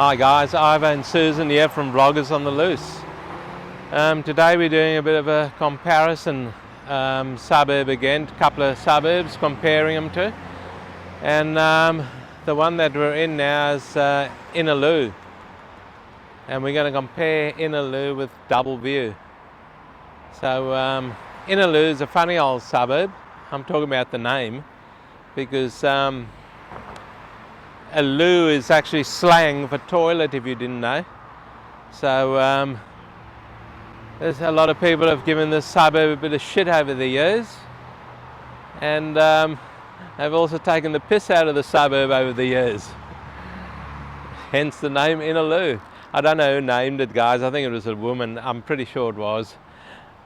Hi guys, Ivo and Susan here from Vloggers on the Loose. Today we're doing a bit of a comparison suburb again, a couple of suburbs, comparing them to. And the one that we're in now is Innaloo. And we're going to compare Innaloo with Doubleview. So Innaloo is a funny old suburb. I'm talking about the name because a loo is actually slang for toilet, if you didn't know. So there's a lot of people have given this suburb a bit of shit over the years, and they've also taken the piss out of the suburb over the years. Hence the name Innaloo. I don't know who named it, guys. I think it was a woman. I'm pretty sure it was.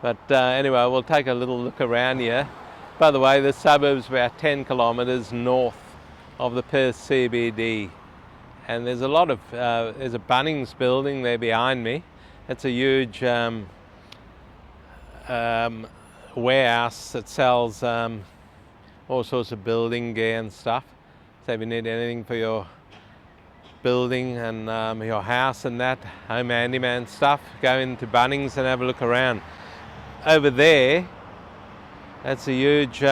But anyway, we'll take a little look around here. By the way, the suburb's about 10 kilometres north of the Perth CBD, and there's a lot of there's a Bunnings building there behind me. It's a huge warehouse that sells all sorts of building gear and stuff. So if you need anything for your building and your house and that, home handyman stuff, go into Bunnings and have a look around. Over there, that's a huge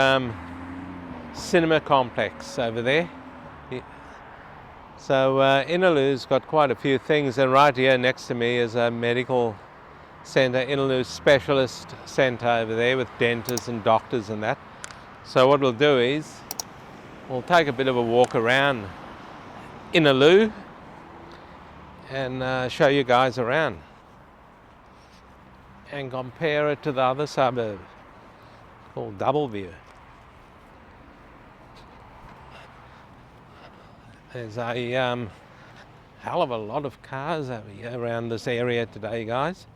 cinema complex over there. So Innaloo's got quite a few things, and right here next to me is a medical centre, Innaloo Specialist Centre over there with dentists and doctors and that. So what we'll do is we'll take a bit of a walk around Innaloo and show you guys around and compare it to the other suburb called Doubleview. There's a hell of a lot of cars over here around this area today, guys.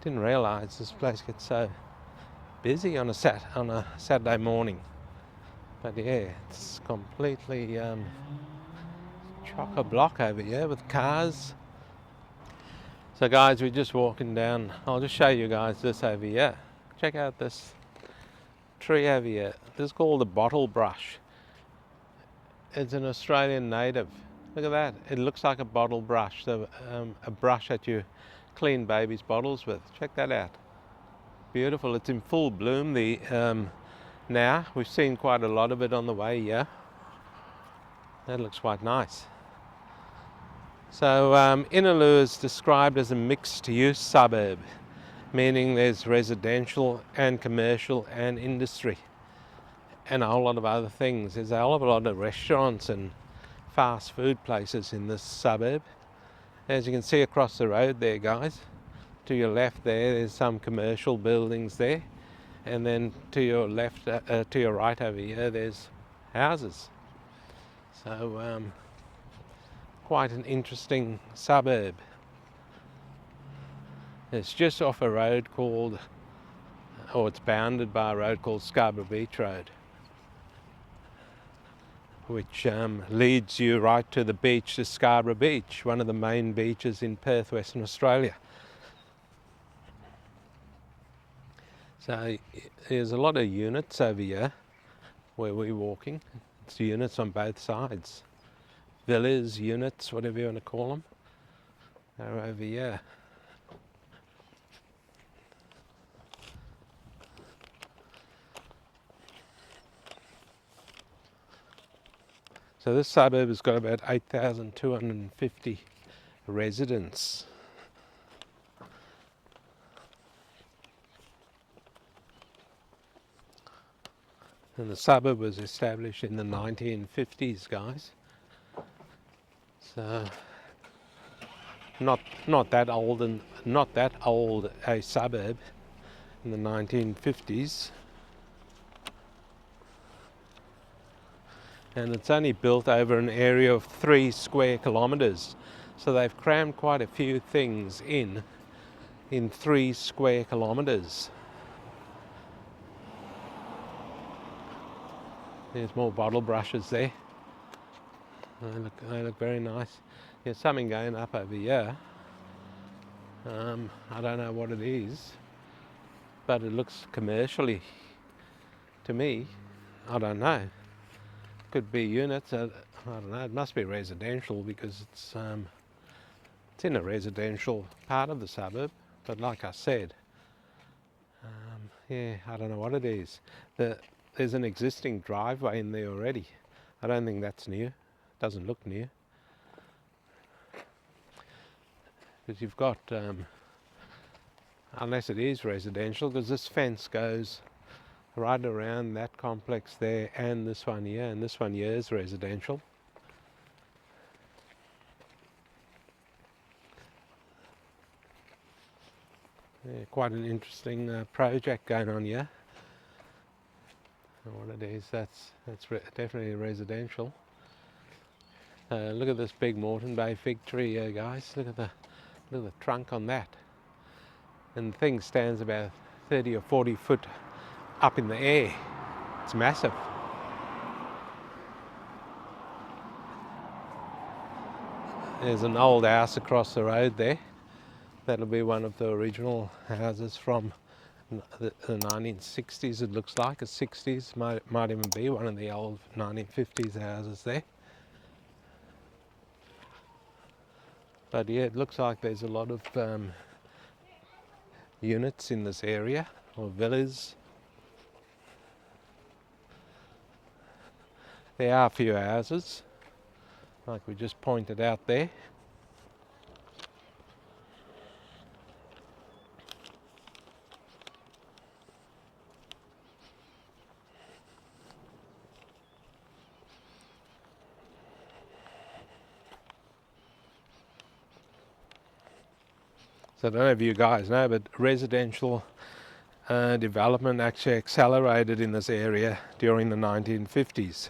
Didn't realise this place gets so busy on a Saturday morning. But yeah, it's completely chock-a-block over here with cars. So guys, we're just walking down. I'll just show you guys this over here. Check out this tree over here. This is called a bottle brush. It's an Australian native. Look at that. It looks like a bottle brush, so a brush that you clean babies' bottles with. Check that out. Beautiful. It's in full bloom now. We've seen quite a lot of it on the way here. That looks quite nice. So Innaloo is described as a mixed-use suburb, meaning there's residential and commercial and industry, and a whole lot of other things. There's a whole lot of restaurants and fast food places in this suburb. As you can see across the road there, guys, to your left there's some commercial buildings there, and then to your left, to your right over here, there's houses. So quite an interesting suburb. It's just off a road called, or it's bounded by a road called Scarborough Beach Road, which leads you right to the beach, to Scarborough Beach, one of the main beaches in Perth, Western Australia. So there's a lot of units over here where we're walking. It's units on both sides. Villas, units, whatever you want to call them, are over here. So this suburb has got about 8,250 residents. And the suburb was established in the 1950s, guys. So not that old a suburb in the 1950s. And it's only built over an area of 3 square kilometres. So they've crammed quite a few things in 3 square kilometres. There's more bottle brushes there. They look very nice. There's something going up over here. I don't know what it is, but it looks commercially to me. I don't know. Could be units. I don't know, it must be residential because it's in a residential part of the suburb, but like I said, yeah, I don't know what it is. There's an existing driveway in there already. I don't think that's new. Doesn't look new. Because you've got, unless it is residential, because this fence goes right around that complex there and this one here, and this one here is residential. Yeah, quite an interesting project going on here. And what it is, that's definitely residential. Look at this big Moreton Bay fig tree here, guys. Look at the trunk on that. And the thing stands about 30 or 40 foot up in the air. It's massive. There's an old house across the road there. That'll be one of the original houses from the 1960s, it looks like. The 60s, might even be one of the old 1950s houses there. But yeah, it looks like there's a lot of units in this area, or villas. There are a few houses, like we just pointed out there. So I don't know if you guys know, but residential development actually accelerated in this area during the 1950s.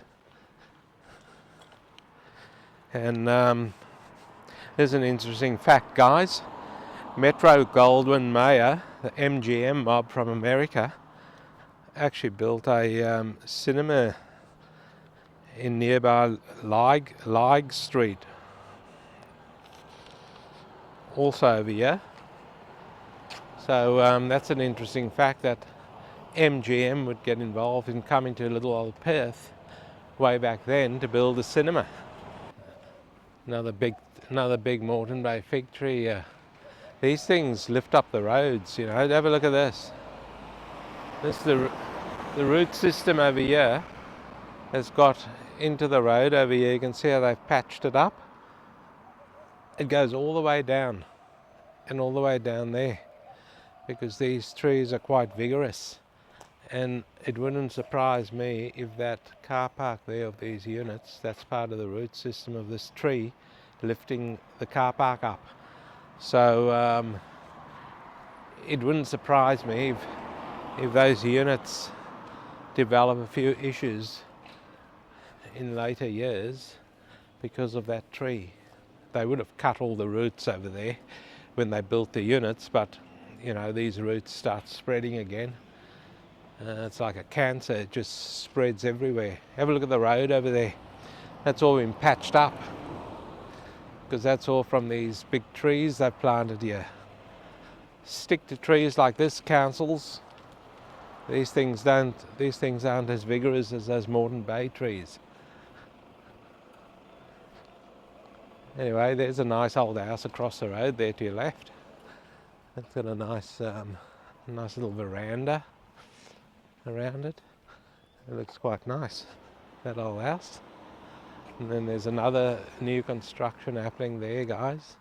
And there's an interesting fact, guys. Metro-Goldwyn-Mayer, the MGM mob from America, actually built a cinema in nearby Lygue Street, also over here. So that's an interesting fact that MGM would get involved in coming to little old Perth way back then to build a cinema. Another big Moreton Bay fig tree. These things lift up the roads, you know. Have a look at this. This is the root system over here has got into the road over here. You can see how they've patched it up. It goes all the way down and all the way down there, because these trees are quite vigorous. And it wouldn't surprise me if that car park there of these units, that's part of the root system of this tree lifting the car park up. So it wouldn't surprise me if those units develop a few issues in later years because of that tree. They would have cut all the roots over there when they built the units, but you know, these roots start spreading again. It's like a cancer, it just spreads everywhere. Have a look at the road over there. That's all been patched up, because that's all from these big trees they've planted here. Stick to trees like this, councils. These things aren't as vigorous as those Moreton Bay trees. Anyway, there's a nice old house across the road there to your left. It's got a nice little veranda around it. It looks quite nice, that old house. And then there's another new construction happening there, guys,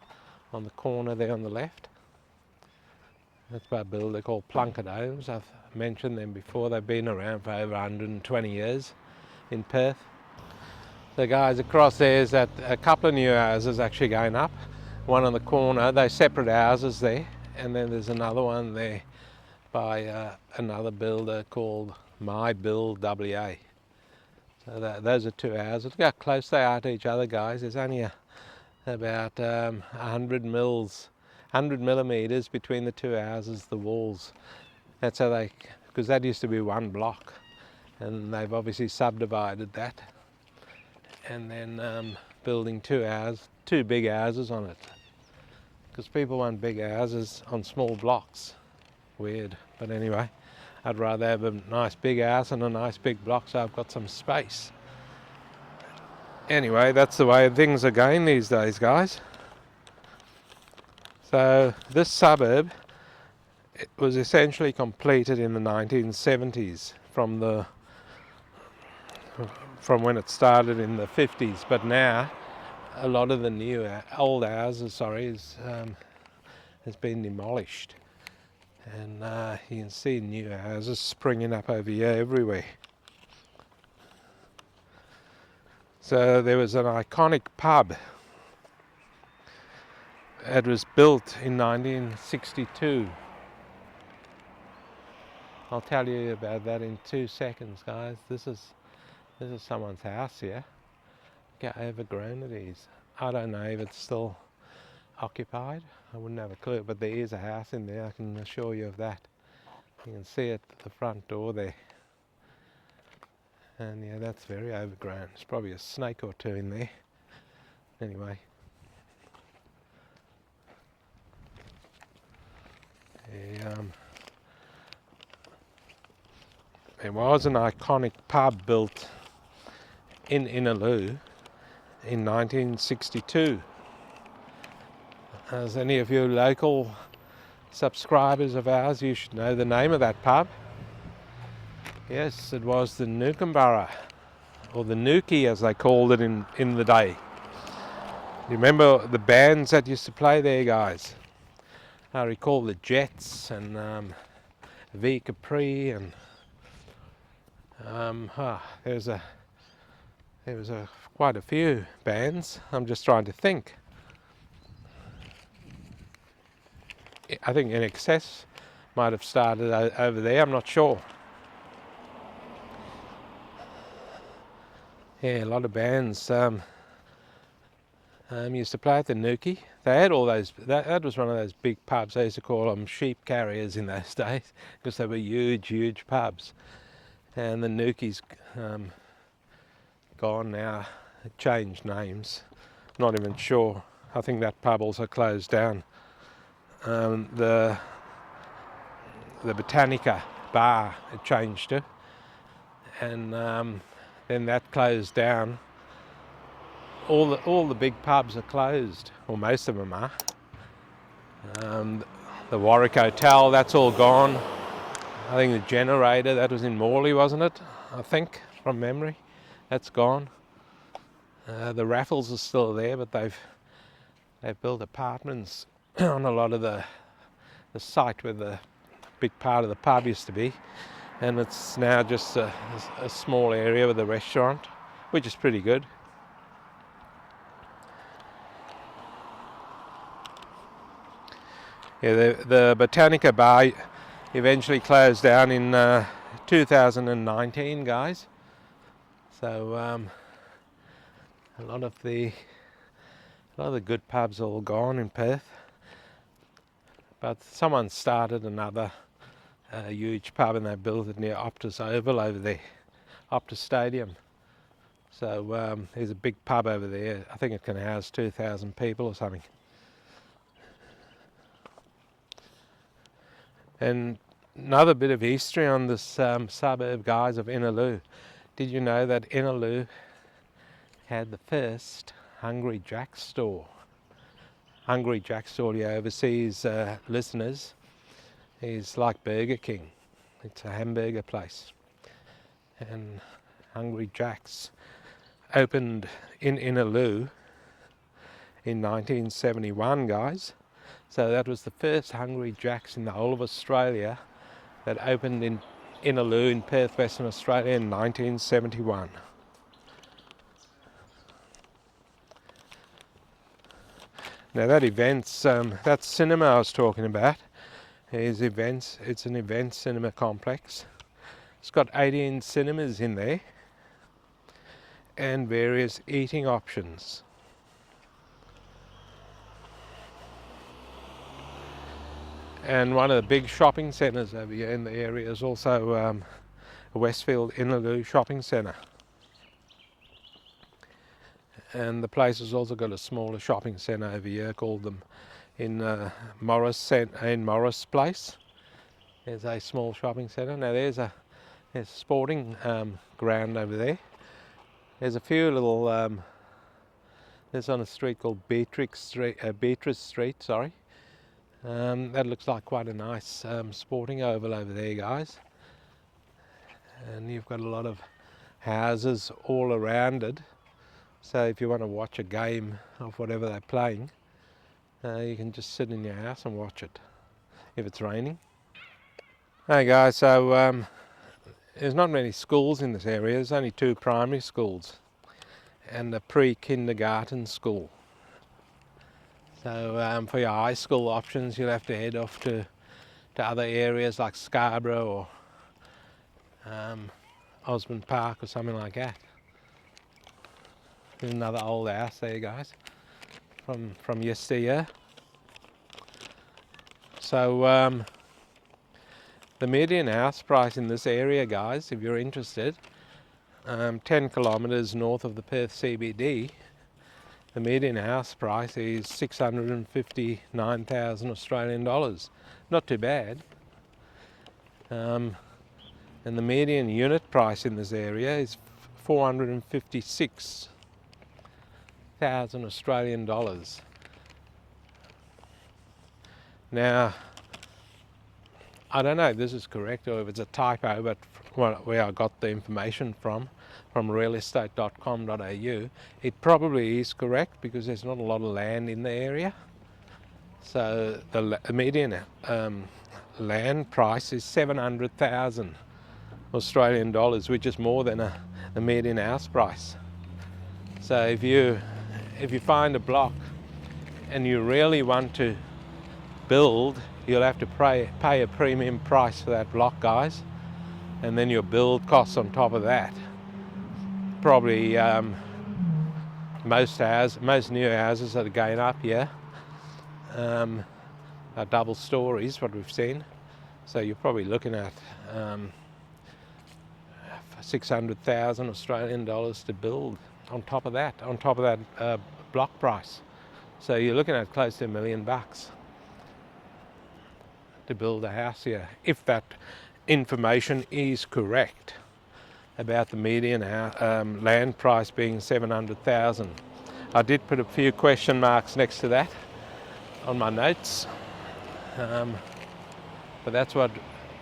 on the corner there on the left. That's by a builder called Plunkett Homes. I've mentioned them before. They've been around for over 120 years in Perth. The guys across there's a couple of new houses actually going up. One on the corner, they're separate houses there, and then there's another one there by another builder called My Build WA. So those are two houses. Look how close they are to each other, guys. There's only about 100 millimeters between the two houses, the walls. That's how because that used to be one block, and they've obviously subdivided that, and then building two big houses on it, because people want big houses on small blocks. Weird, but anyway, I'd rather have a nice big house and a nice big block so I've got some space. Anyway, that's the way things are going these days, guys. So this suburb, it was essentially completed in the 1970s from when it started in the 50s, but now a lot of the old houses, has been demolished, and you can see new houses springing up over here everywhere. So there was an iconic pub. It was built in 1962. I'll tell you about that in 2 seconds, guys. This is someone's house here. Look how overgrown it is. I don't know if it's still occupied. I wouldn't have a clue, but there is a house in there, I can assure you of that. You can see it at the front door there. And yeah, that's very overgrown. There's probably a snake or two in there. Anyway. There was an iconic pub built in Innaloo in 1962. As any of you local subscribers of ours, you should know the name of that pub. Yes, it was the Nookumburra, or the Nookie as they called it in the day. You remember the bands that used to play there, guys? I recall the Jets and V Capri, and there was quite a few bands. I'm just trying to think. I think In Excess might have started over there, I'm not sure. Yeah, a lot of bands used to play at the Nookie. They had all those, that was one of those big pubs. They used to call them sheep carriers in those days, because they were huge pubs. And the Nookie's gone now. It changed names. Not even sure. I think that pub also closed down. The Botanica bar, it changed to, and then that closed down. All the big pubs are closed, or most of them are. The Warwick Hotel, that's all gone. I think the Generator, that was in Morley, wasn't it? I think, from memory, that's gone. The Raffles are still there, but they've built apartments on a lot of the site where the big part of the pub used to be, and it's now just a small area with a restaurant, which is pretty good. Yeah, the Botanica bar eventually closed down in 2019, guys. So a lot of the good pubs are all gone in Perth. But someone started another huge pub, and they built it near Optus Oval over there, Optus Stadium. So there's a big pub over there. I think it can house 2,000 people or something. And another bit of history on this suburb, guys, of Innaloo. Did you know that Innaloo had the first Hungry Jack's store? Hungry Jack's store, the overseas listeners, is like Burger King. It's a hamburger place. And Hungry Jack's opened in Innaloo in 1971, guys. So that was the first Hungry Jack's in the whole of Australia that opened in Innaloo in Perth, Western Australia in 1971. Now that cinema I was talking about is events. It's an event cinema complex. It's got 18 cinemas in there and various eating options. And one of the big shopping centres over here in the area is also Westfield Innaloo Shopping Centre. And the place has also got a smaller shopping centre over here called them in Morris Place. There's a small shopping centre. Now there's a sporting ground over there. There's a few little This is on a street called Beatrice Street, sorry. That looks like quite a nice sporting oval over there, guys. And you've got a lot of houses all around it. So if you want to watch a game of whatever they're playing, you can just sit in your house and watch it if it's raining. Hey guys, so there's not many schools in this area. There's only 2 primary schools and a pre-kindergarten school. So for your high school options, you'll have to head off to other areas like Scarborough or Osborne Park or something like that. There's another old house there, guys, from yesteryear. So the median house price in this area, guys, if you're interested, 10 kilometres north of the Perth CBD, the median house price is 659,000 Australian dollars. Not too bad. And the median unit price in this area is 456,000 Australian dollars. Now, I don't know if this is correct or if it's a typo, but where I got the information from realestate.com.au, it probably is correct because there's not a lot of land in the area. So the median land price is 700,000 Australian dollars, which is more than a median house price. So if you find a block and you really want to build, you'll have to pay a premium price for that block, guys, and then your build costs on top of that. Probably most new houses that are going up here are double stories, what we've seen. So you're probably looking at 600,000 Australian dollars to build on top of that block price. So you're looking at close to $1 million to build a house here, if that information is correct about the median land price being 700,000. I did put a few question marks next to that on my notes, but that's what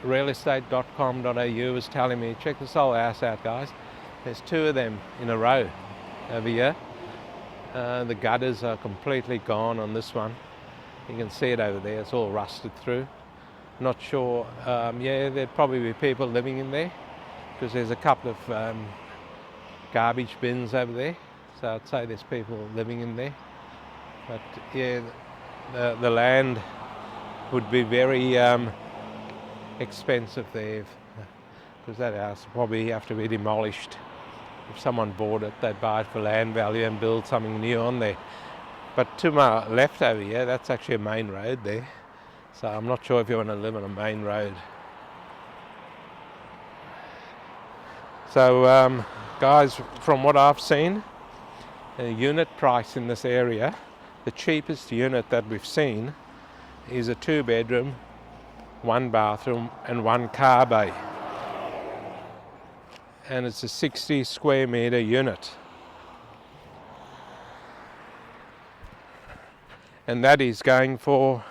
realestate.com.au is telling me. Check this whole house out, guys. There's 2 of them in a row over here. The gutters are completely gone on this one. You can see it over there, it's all rusted through. Not sure, yeah, there'd probably be people living in there because there's a couple of garbage bins over there. So I'd say there's people living in there. But yeah, the land would be very expensive there because that house would probably have to be demolished. If someone bought it, they'd buy it for land value and build something new on there. But to my left over here, that's actually a main road there. So I'm not sure if you want to live on a main road. So guys, from what I've seen, the unit price in this area, the cheapest unit that we've seen is a 2-bedroom, 1 bathroom and 1 car bay. And it's a 60 square metre unit. And that is going for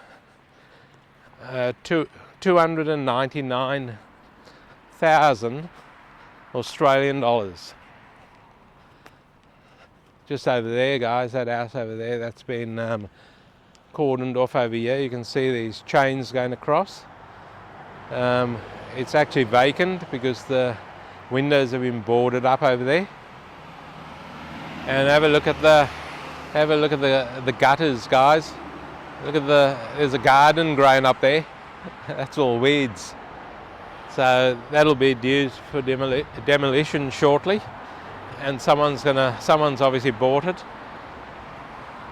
299,000 Australian dollars. Just over there, guys, that house over there, that's been cordoned off over here. You can see these chains going across. It's actually vacant because the windows have been boarded up over there. And have a look at the gutters, guys. Look at there's a garden growing up there. That's all weeds. So that'll be due for demolition shortly. And someone's obviously bought it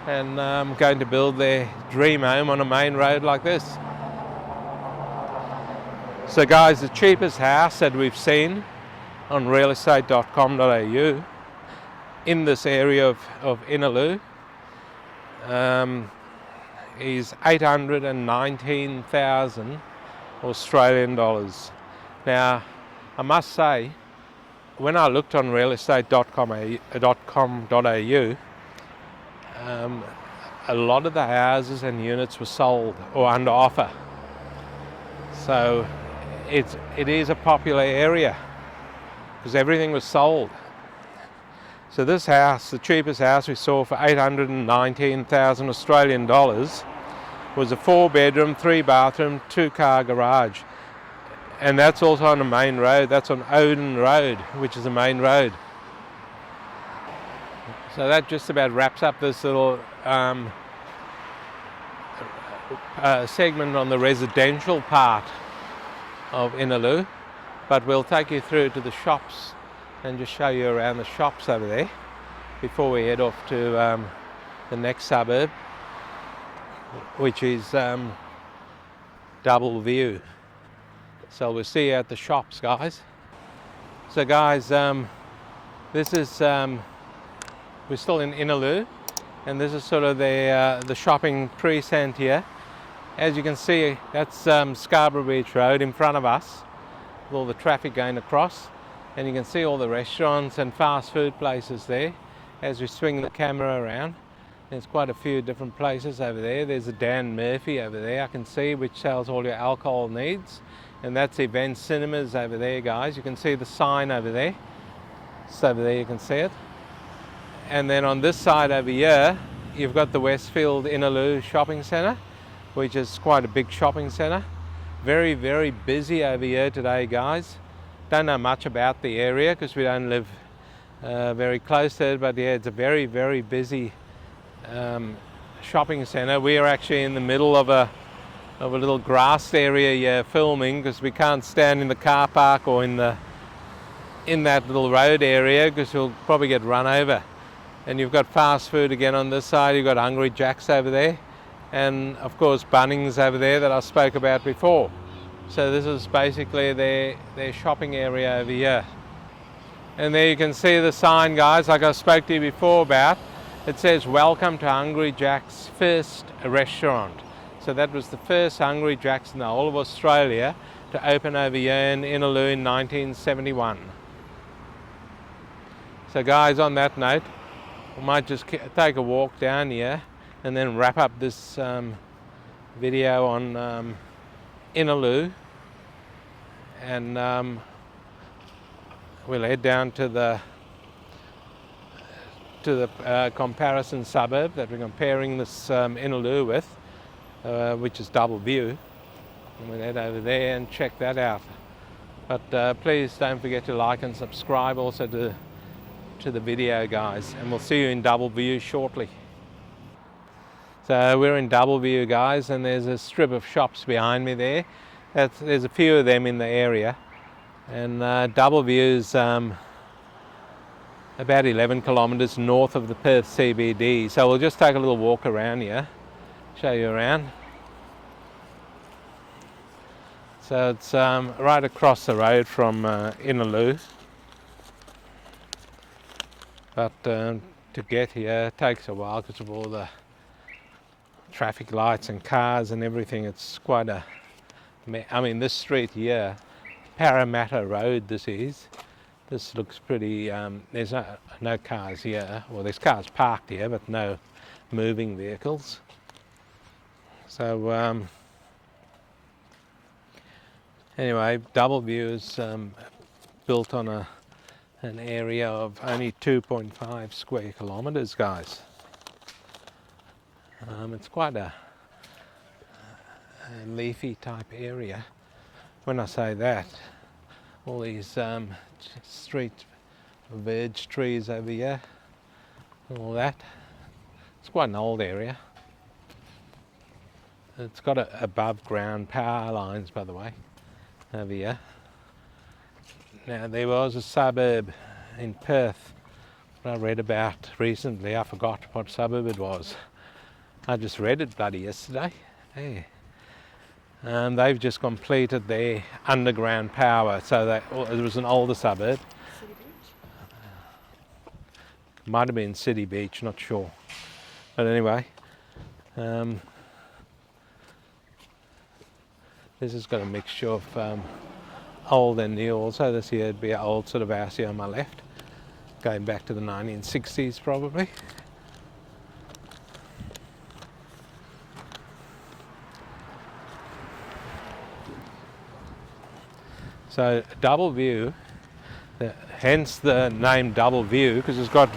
and going to build their dream home on a main road like this. So guys, the cheapest house that we've seen on realestate.com.au in this area of Innaloo is 819,000 Australian dollars. Now, I must say, when I looked on realestate.com.au, a lot of the houses and units were sold or under offer. So it is a popular area because everything was sold. So this house, the cheapest house we saw for 819,000 Australian dollars, was a 4-bedroom, 3-bathroom, 2-car garage. And that's also on a main road. That's on Odin Road, which is a main road. So that just about wraps up this little segment on the residential part of Innaloo. But we'll take you through to the shops and just show you around the shops over there before we head off to the next suburb, which is Doubleview. So we'll see you at the shops, guys. So guys, this is we're still in Innaloo, and this is sort of the shopping precinct here. As you can see, that's Scarborough Beach Road in front of us, with all the traffic going across, and you can see all the restaurants and fast food places there as we swing the camera around. There's quite a few different places over there. There's a Dan Murphy over there I can see, which sells all your alcohol needs, and that's Event Cinemas over there, guys. You can see the sign over there. It's over there, you can see it. And then on this side over here, you've got the Westfield Innaloo Shopping Centre, which is quite a big shopping centre. Very, very busy over here today, guys. Don't know much about the area because we don't live very close to it, but yeah, it's a very, very busy shopping centre. We are actually in the middle of a little grassed area here filming because we can't stand in the car park or in that little road area because we'll probably get run over. And you've got fast food again on this side. You've got Hungry Jack's over there, and of course Bunnings over there that I spoke about before. So this is basically their shopping area over here. And there you can see the sign, guys, like I spoke to you before about. It says, "Welcome to Hungry Jack's first restaurant." So that was the first Hungry Jack's in the whole of Australia to open over here in Innaloo in 1971. So guys, on that note, we might just take a walk down here and then wrap up this video on Innaloo, and we'll head down to the comparison suburb that we're comparing this Innaloo with, which is Doubleview, and we'll head over there and check that out. But please don't forget to like and subscribe also to the video, guys, and we'll see you in Doubleview shortly. So we're in Doubleview, guys, and there's a strip of shops behind me there. There's a few of them in the area, and Doubleview's about 11 kilometres north of the Perth CBD. So we'll just take a little walk around here, show you around. So it's right across the road from Innaloo. But to get here takes a while because of all the traffic lights and cars and everything. It's quite a... I mean, this street here, Parramatta Road this is. This looks pretty... there's no cars here. Well, there's cars parked here, but no moving vehicles. So anyway, Doubleview is built on an area of only 2.5 square kilometres, guys. It's quite a leafy type area. When I say that, all these street verge trees over here, all that. It's quite an old area. It's got above ground power lines, by the way, over here. Now, there was a suburb in Perth that I read about recently. I forgot what suburb it was. I just read it bloody yesterday. Hey. They've just completed their underground power, so that it was an older suburb. City Beach? Might have been City Beach, not sure. But anyway, this has got a mixture of old and new also. This here would be an old sort of house here on my left, going back to the 1960s probably. So Doubleview, hence the name Doubleview, because it's got,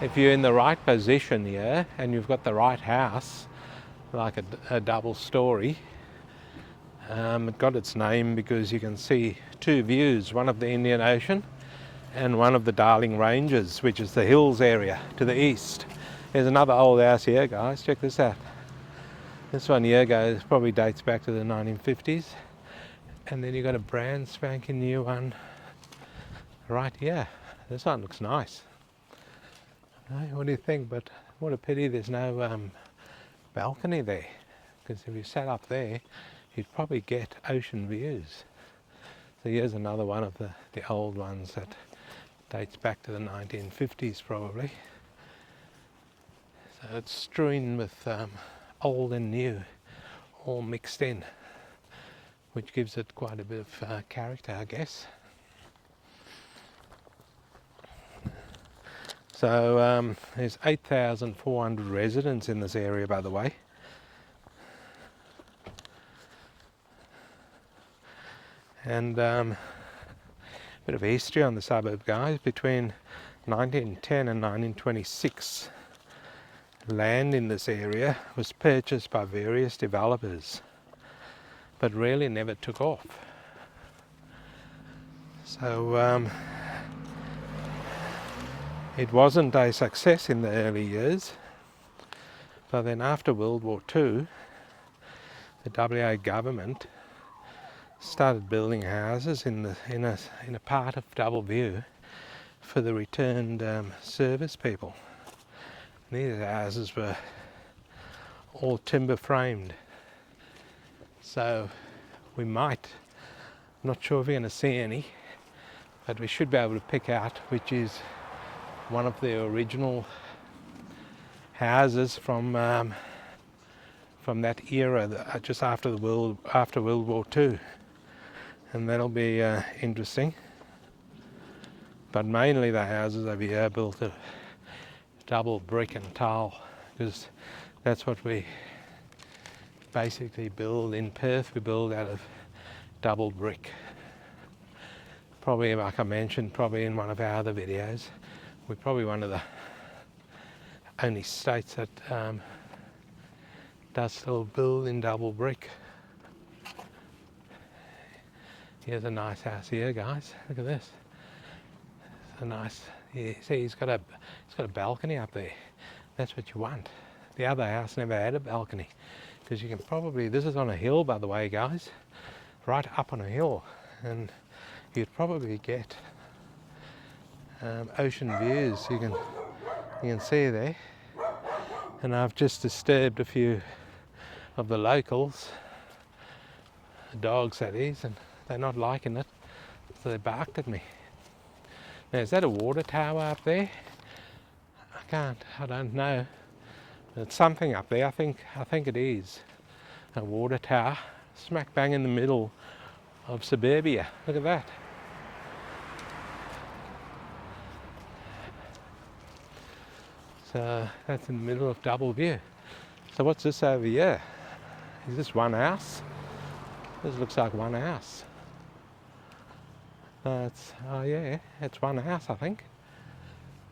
if you're in the right position here and you've got the right house, like a double story, it got its name because you can see two views, one of the Indian Ocean and one of the Darling Ranges, which is the hills area to the east. There's another old house here, guys, check this out. This one here probably dates back to the 1950s. And then you've got a brand spanking new one right here. This one looks nice. What do you think? But what a pity there's no balcony there. Because if you sat up there, you'd probably get ocean views. So here's another one of the old ones that dates back to the 1950s probably. So it's strewn with old and new, all mixed in, which gives it quite a bit of character, I guess. So there's 8,400 residents in this area, by the way. And a bit of history on the suburb, guys. Between 1910 and 1926, land in this area was purchased by various developers, but really never took off. So it wasn't a success in the early years, but then after World War II, the WA government started building houses in a part of Doubleview for the returned service people. And these houses were all timber framed. So we might, I'm not sure if we're going to see any, but we should be able to pick out which is one of the original houses from that era, just after World War II, and that'll be interesting. But mainly the houses over here are built of double brick and tile, because that's what we basically build in Perth. We build out of double brick. Probably, like I mentioned, probably in one of our other videos, we're probably one of the only states that does still build in double brick. Here's a nice house here, guys. Look at this. It's a nice. Yeah, see, he's got a balcony up there. That's what you want. The other house never had a balcony, because you can probably. This is on a hill, by the way, guys. Right up on a hill, and you'd probably get ocean views. You can see there. And I've just disturbed a few of the locals, dogs that is, and they're not liking it, so they barked at me. Now, is that a water tower up there? I don't know. It's something up there. I think it is a water tower, smack bang in the middle of suburbia. Look at that. So that's in the middle of Doubleview. So what's this over here? Is this one house? This looks like one house. Oh yeah, it's one house, I think.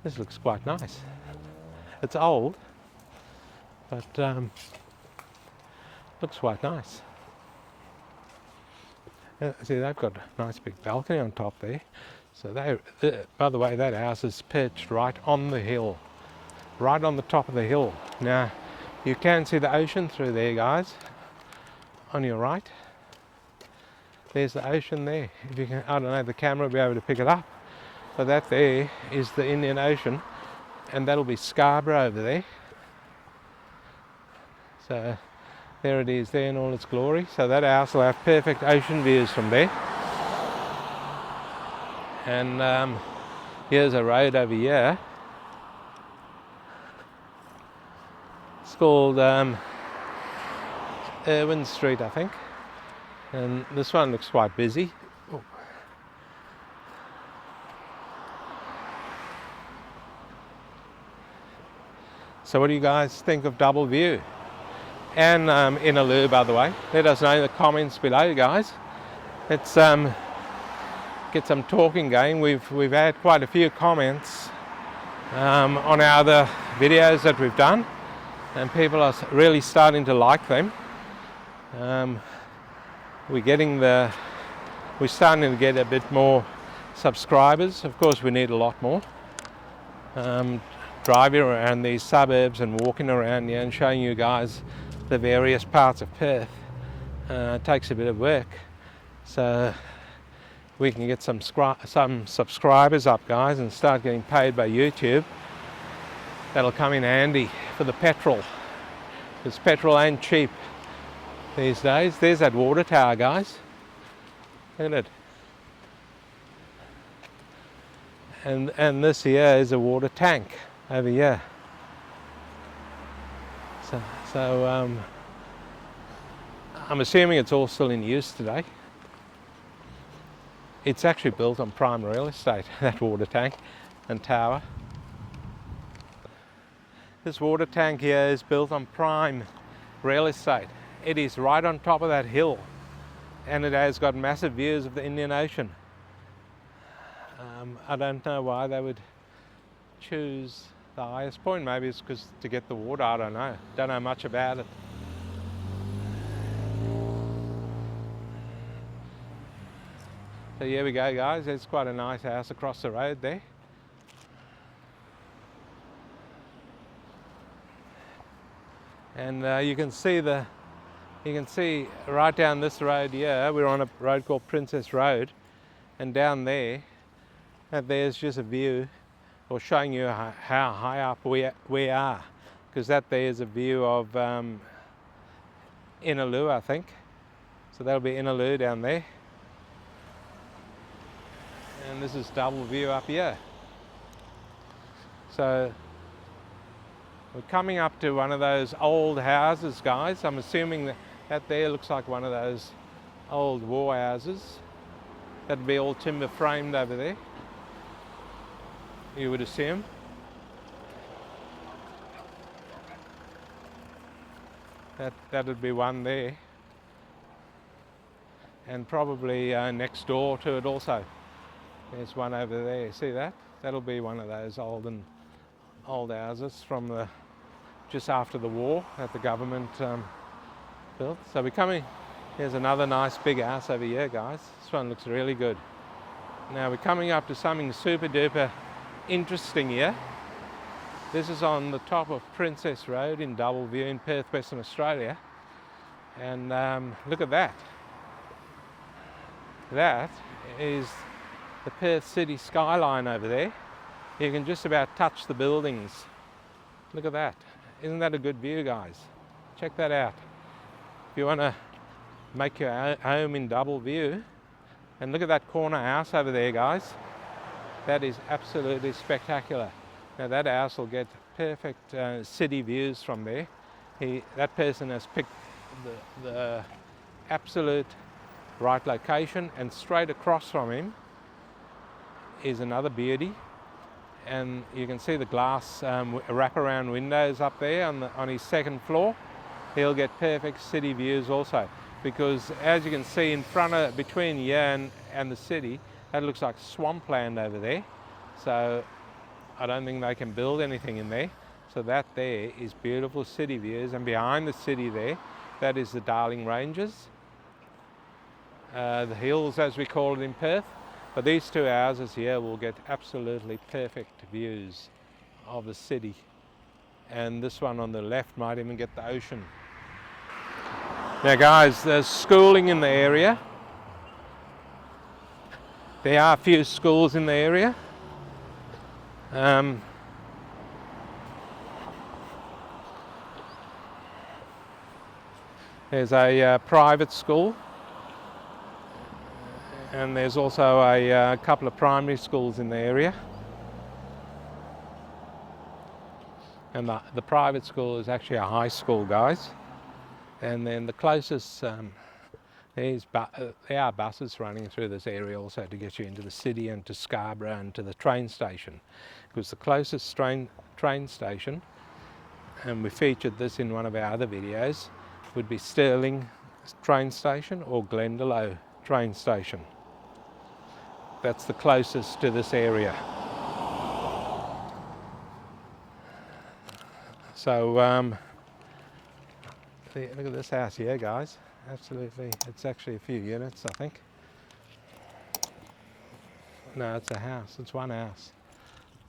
This looks quite nice. It's old, but looks quite nice. See, they've got a nice big balcony on top there. So by the way, that house is perched right on the hill, right on the top of the hill. Now, you can see the ocean through there, guys, on your right. There's the ocean there. If you can, I don't know if the camera will be able to pick it up, but that there is the Indian Ocean, and that'll be Scarborough over there. So there it is there in all its glory. So that house will have perfect ocean views from there. And here's a road over here. It's called Irwin Street, I think. And this one looks quite busy. Oh. So what do you guys think of Doubleview? And Innaloo, by the way. Let us know in the comments below, guys. It's get some talking going. We've had quite a few comments on our other videos that we've done, and people are really starting to like them. We're starting to get a bit more subscribers. Of course, we need a lot more. Driving around these suburbs and walking around here and showing you guys the various parts of Perth takes a bit of work. So we can get some subscribers up, guys, and start getting paid by YouTube. That'll come in handy for the petrol, because petrol ain't cheap these days. There's that water tower, guys. Look at it. And this here is a water tank over here. So I'm assuming it's all still in use today. It's actually built on prime real estate, that water tank and tower. This water tank here is built on prime real estate. It is right on top of that hill, and it has got massive views of the Indian Ocean. I don't know why they would choose the highest point. Maybe it's because to get the water, I don't know. Don't know much about it. So here we go, guys. There's quite a nice house across the road there. And you can see right down this road here. We're on a road called Princess Road, and down there, there's just a view, or showing you how high up we are, because that there is a view of Innaloo, I think. So that'll be Innaloo down there. And this is Doubleview up here. So we're coming up to one of those old houses, guys. I'm assuming that there looks like one of those old war houses. That'd be all timber framed over there, you would assume. That would be one there, and probably next door to it also. There's one over there. See that? That'll be one of those old houses from just after the war that the government built. So we're coming. Here's another nice big house over here, guys. This one looks really good. Now we're coming up to something super duper interesting here. This is on the top of Princess Road in Doubleview in Perth, Western Australia. And look at that. That is the Perth city skyline over there. You can just about touch the buildings. Look at that. Isn't that a good view, guys? Check that out. If you want to make your home in Doubleview, and look at that corner house over there, guys. That is absolutely spectacular. Now that house will get perfect city views from there. That person has picked the absolute right location, and straight across from him is another beauty. And you can see the glass wraparound windows up there on his second floor. He'll get perfect city views also, because as you can see in front between here and the city, that looks like swampland over there. So I don't think they can build anything in there. So that there is beautiful city views, and behind the city there, that is the Darling Ranges, the hills as we call it in Perth. But these two houses here will get absolutely perfect views of the city. And this one on the left might even get the ocean. Now guys, there's schooling in the area. There are a few schools in the area. There's a private school, and there's also a couple of primary schools in the area. And the private school is actually a high school, guys. And then the closest, there are buses running through this area also to get you into the city and to Scarborough and to the train station. Because the closest train station, and we featured this in one of our other videos, would be Stirling train station or Innaloo train station. that's the closest to this area. So look at this house here, guys. Absolutely, it's actually a few units, I think. No, it's a house. It's one house.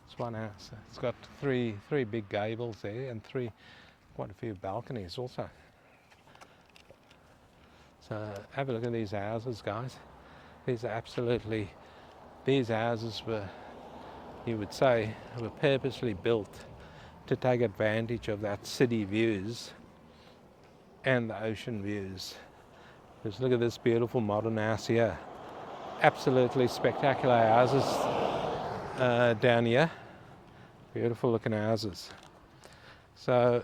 It's one house. It's got three big gables there and quite a few balconies also. So have a look at these houses, guys. These houses were, you would say, were purposely built to take advantage of that city views and the ocean views. Just look at this beautiful modern house here. Absolutely spectacular houses down here. Beautiful looking houses. So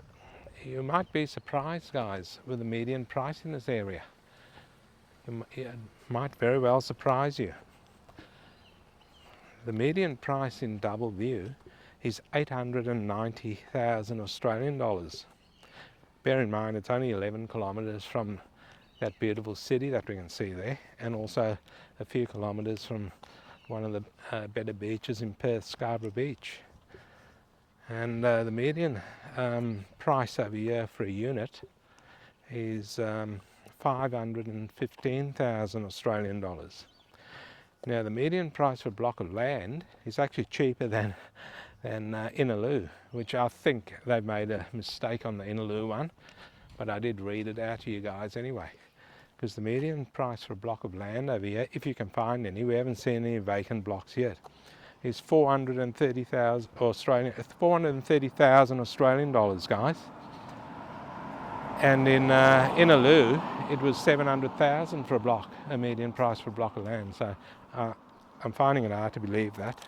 you might be surprised, guys, with the median price in this area. It might very well surprise you. The median price in Doubleview is 890,000 Australian dollars. Bear in mind, it's only 11 kilometres from that beautiful city that we can see there, and also a few kilometres from one of the better beaches in Perth, Scarborough Beach. And the median price over here for a unit is 515,000 Australian dollars. Now the median price for a block of land is actually cheaper than Innaloo, which I think they've made a mistake on the Innaloo one, but I did read it out to you guys anyway, because the median price for a block of land over here, if you can find any, we haven't seen any vacant blocks yet, is 430,000 Australian dollars, guys. And in Innaloo, it was 700,000 for a block, a median price for a block of land. So I'm finding it hard to believe that.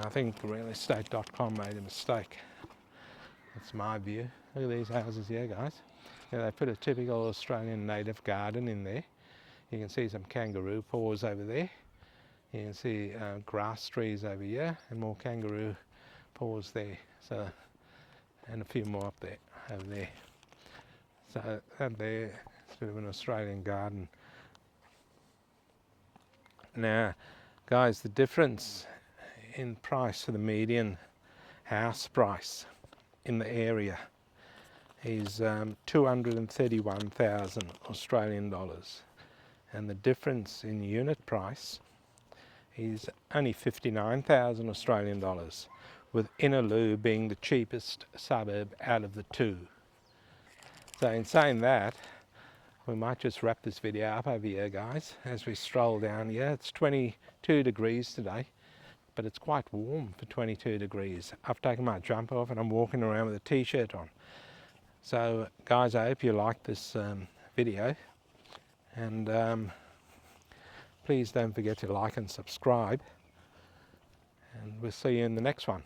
I think realestate.com made a mistake. That's my view. Look at these houses here, guys. Yeah, they put a typical Australian native garden in there. You can see some kangaroo paws over there. You can see grass trees over here and more kangaroo paws there. So, and a few more up there, over there. So that there is a bit of an Australian garden. Now, guys, the difference in price for the median house price in the area is 231,000 Australian dollars, and the difference in unit price is only 59,000 Australian dollars, with Innaloo being the cheapest suburb out of the two. So in saying that, we might just wrap this video up over here, guys, as we stroll down here. It's 22 degrees today, but it's quite warm for 22 degrees. I've taken my jumper off and I'm walking around with a t-shirt on. So guys, I hope you liked this video, and please don't forget to like and subscribe, and we'll see you in the next one.